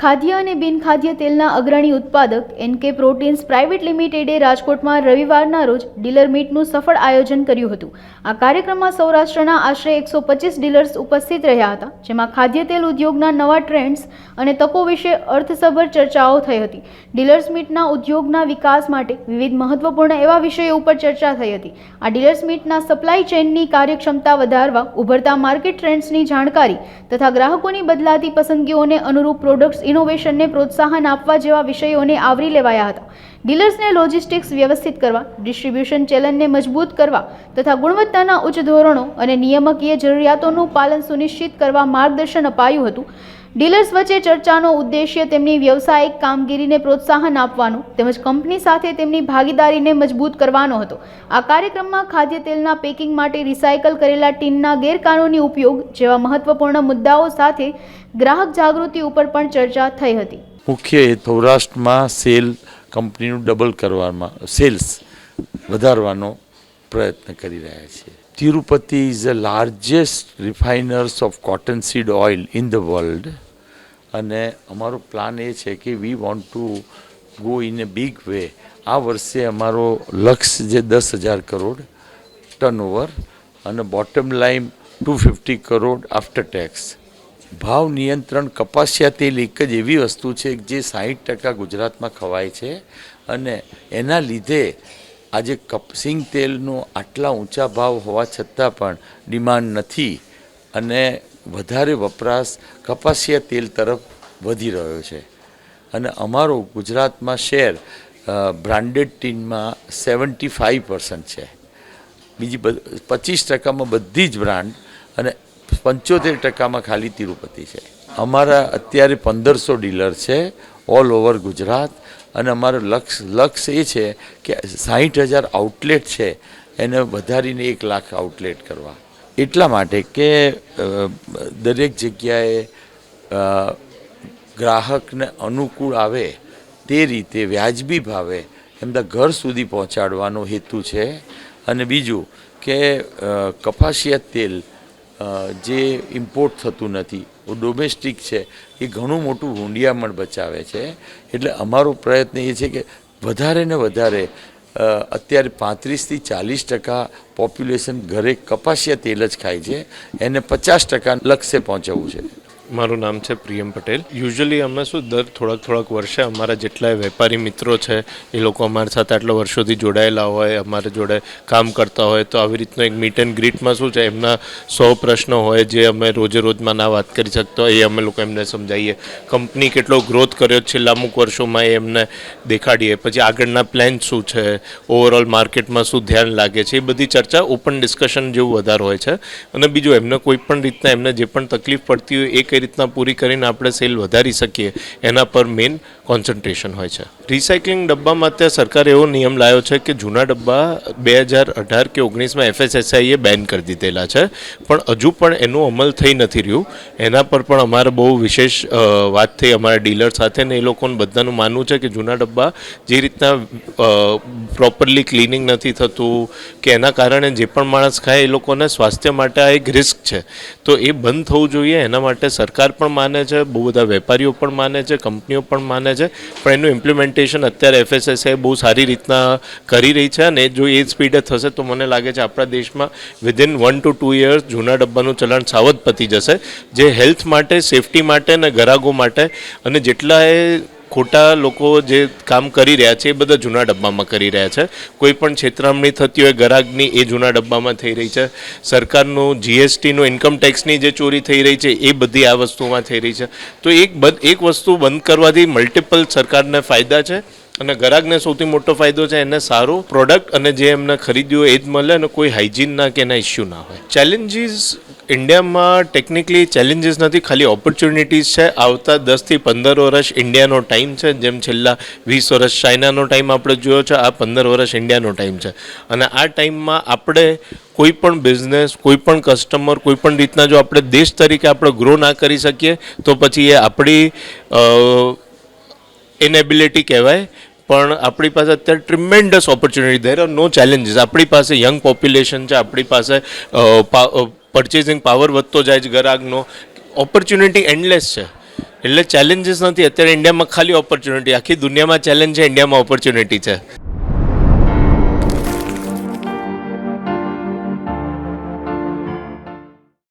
ખાદ્ય અને બિનખાદ્ય તેલના અગ્રણી ઉત્પાદક એનકે પ્રોટીન્સ પ્રાઇવેટ લિમિટેડે રાજકોટમાં રવિવારના રોજ ડીલર મીટનું સફળ આયોજન કર્યું હતું। આ કાર્યક્રમમાં સૌરાષ્ટ્રના આશરે 125 ડીલર્સ ઉપસ્થિત રહ્યા હતા, જેમાં ખાદ્ય તેલ ઉદ્યોગના નવા ટ્રેન્ડ્સ અને તકો વિશે અર્થસભર ચર્ચાઓ થઈ હતી। ડીલર્સ મીટના ઉદ્યોગના વિકાસ માટે વિવિધ મહત્વપૂર્ણ એવા વિષયો ઉપર ચર્ચા થઈ હતી। આ ડીલર્સ મીટના સપ્લાય ચેઇનની કાર્યક્ષમતા વધારવા, ઉભરતા માર્કેટ ટ્રેન્ડ્સની જાણકારી તથા ગ્રાહકોની બદલાતી પસંદગીઓને અનુરૂપ પ્રોડક્ટ્સ ઇનોવેશનને પ્રોત્સાહન આપવા જેવા વિષયોને આવરી લેવાયા હતા। ડીલર્સને લોજિસ્ટિક્સ વ્યવસ્થિત કરવા, ડિસ્ટ્રીબ્યુશન ચેનલને મજબૂત કરવા તથા ગુણવત્તાના ઉચ્ચ ધોરણો અને નિયામકીય જરૂરિયાતોનું પાલન સુનિશ્ચિત કરવા માર્ગદર્શન અપાયું હતું। ડીલર્સ વચ્ચે ચર્ચાનો ઉદ્દેશ્ય તેમની વ્યવસાયિક કામગીરીને પ્રોત્સાહન આપવાનો તેમજ કંપની સાથે તેમની ભાગીદારીને મજબૂત કરવાનો હતો। આ કાર્યક્રમમાં ખાદ્ય તેલના પેકિંગ માટે રિસાયકલ કરેલા ટીનના ગેરકાનૂની ઉપયોગ જેવા મહત્વપૂર્ણ મુદ્દાઓ સાથે ગ્રાહક જાગૃતિ ઉપર પણ ચર્ચા થઈ હતી। મુખ્ય સૌરાષ્ટ્રમાં સેલ કંપનીનું ડબલ કરવામાં, સેલ્સ વધારવાનો પ્રયત્ન કરી રહ્યા છીએ। Tirupati is the largest refiners of cotton seed oil in the world, અને અમારો પ્લાન એ છે કે we want to go in a big way. આ વર્ષે અમારો લક્ષ્ય જે 10,000 કરોડ ટર્નઓવર અને bottom line 250 crore after tax. ભાવ નિયંત્રણ કપાસિયા તેલ એક જ એવી વસ્તુ છે જે 60% ગુજરાતમાં ખવાય છે, અને એના લીધે આજે સિંગ તેલનો આટલા ઊંચા ભાવ હોવા છતાં પણ ડિમાન્ડ નથી, અને વધારે વપરાશ કપાસિયા તેલ તરફ વધી રહ્યો છે। અને અમારો ગુજરાતમાં શેર બ્રાન્ડેડ ટીનમાં 75% છે, બીજી 25%માં બધી જ બ્રાન્ડ, અને 75% ખાલી તિરુપતિ છે। અમારા અત્યારે 1500 ડીલર છે ઓલ ઓવર ગુજરાત, અને અમારો લક્ષ્ય એ છે કે 60,000 આઉટલેટ છે એને વધારીને 1 લાખ આઉટલેટ કરવા। એટલા માટે કે દરેક જગ્યાએ ગ્રાહકને અનુકૂળ આવે તે રીતે વ્યાજબી ભાવે એમના ઘર સુધી પહોંચાડવાનો હેતુ છે। અને બીજું કે કપાસિયા તેલ જે ઇમ્પોર્ટ થતું નથી, ડોમેસ્ટિક છે, એ ઘણું મોટું હુંડિયામણ બચાવે છે। એટલે અમારો પ્રયત્ન એ છે કે વધારે ને વધારે અત્યારે 35થી 40% પોપ્યુલેશન ઘરે કપાસિયા તેલ જ ખાય છે, એને 50% લક્ષ્ય પહોંચવું છે। મારું નામ છે પ્રિયમ પટેલ। યુઝ્યુઅલી અમે શું દર થોડાક વર્ષે અમારા જેટલા વેપારી મિત્રો છે એ લોકો અમારી સાથે આટલા વર્ષોથી જોડાયેલા હોય, અમારી જોડે કામ કરતા હોય, તો આવી રીતનો એક મીટ એન્ડ ગ્રીટમાં શું છે એમના 100 પ્રશ્નો હોય જે અમે રોજેરોજમાં ના વાત કરી શકતા હોય, એ અમે લોકો એમને સમજાવીએ। કંપની કેટલો ગ્રોથ કર્યો છેલ્લા અમુક વર્ષોમાં એ એમને દેખાડીએ, પછી આગળના પ્લાન શું છે, ઓવરઓલ માર્કેટમાં શું ધ્યાન લાગે છે, એ બધી ચર્ચા ઓપન ડિસ્કશન જેવું વધારે હોય છે। અને બીજું એમને કોઈ પણ રીતના એમને જે પણ તકલીફ પડતી હોય એ કઈ રીતના પૂરી કરીને આપણે સેલ વધારી શકીએ એના પર મેઇન કોન્સન્ટ્રેશન હોય છે। રિસાયકલિંગ ડબ્બામાં અત્યારે સરકારે એવો નિયમ લાવ્યો છે કે જૂના ડબ્બા 2018 કે 19માં FSSAIએ બેન કરી દીધેલા છે, પણ હજુ પણ એનું અમલ થઈ નથી રહ્યું। એના પર પણ અમારે બહુ વિશેષ વાત થઈ અમારા ડીલર સાથે, ને એ લોકોને બધાનું માનવું છે કે જૂના ડબ્બા જે રીતના પ્રોપરલી ક્લિનિંગ નથી થતું કે એના કારણે જે પણ માણસ ખાય એ લોકોને સ્વાસ્થ્ય માટે આ એક રિસ્ક છે, તો એ બંધ થવું જોઈએ। એના માટે સરકાર પણ માને છે, બહુ બધા વેપારીઓ પણ માને છે, કંપનીઓ પણ માને છે, પણ એનું ઇમ્પ્લિમેન્ટેશન અત્યારે FSSAI બહુ સારી રીતના કરી રહી છે, અને જો એ સ્પીડે થશે તો મને લાગે છે આપણા દેશમાં વિધિન 1 to 2 years જૂના ડબ્બાનું ચલણ સાવધ પતી જશે, જે હેલ્થ માટે, સેફટી માટે અને ગ્રાહકો માટે, અને જેટલા એ ખોટા લોકો જે કામ કરી રહ્યા છે એ બધા જૂના ડબ્બામાં કરી રહ્યા છે। કોઈ પણ છેતરામણી થતી હોય ગ્રાહકની એ જૂના ડબ્બામાં થઈ રહી છે। સરકારનું GSTનું ઇન્કમ ટેક્સની જે ચોરી થઈ રહી છે એ બધી આ વસ્તુમાં થઈ રહી છે। તો એક વસ્તુ બંધ કરવાથી મલ્ટિપલ સરકારને ફાયદા છે, અને ગ્રાહકને સૌથી મોટો ફાયદો છે એને સારો પ્રોડક્ટ અને જે એમને ખરીદ્યું હોય એ જ મળે, અને કોઈ હાઇજીનના કે એના ઇસ્યુ ના હોય। ચેલેન્જીસ ઇન્ડિયામાં ટેકનિકલી ચેલેન્જીસ નથી, ખાલી ઓપોર્ચ્યુનિટીઝ છે। આવતા 10 થી 15 વર્ષ ઇન્ડિયાનો ટાઈમ છે, જેમ છેલ્લા 20 વર્ષ ચાઇનાનો ટાઈમ આપણે જોયો છે, આ 15 વર્ષ ઇન્ડિયાનો ટાઈમ છે। અને આ ટાઈમમાં આપણે કોઈ પણ બિઝનેસ, કોઈ પણ કસ્ટમર, કોઈ પણ રીતના જો આપણે દેશ તરીકે આપણે ગ્રો ના કરી શકીએ તો પછી એ આપણી ઇનેબિલિટી કહેવાય। પણ આપણી પાસે અત્યારે tremendous opportunity, there are no challenges. આપણી પાસે યંગ પોપ્યુલેશન છે, આપણી પાસે પરચેઝિંગ પાવર વધતો જાય છે, ગ્રાહકનો ઓપોર્ચ્યુનિટી એન્ડલેસ છે। એટલે ચેલેન્જીસ નથી અત્યારે ઇન્ડિયામાં ખાલી ઓપોર્ચ્યુનિટી, આખી દુનિયામાં ચેલેન્જ છે, ઇન્ડિયામાં ઓપોર્ચ્યુનિટી છે.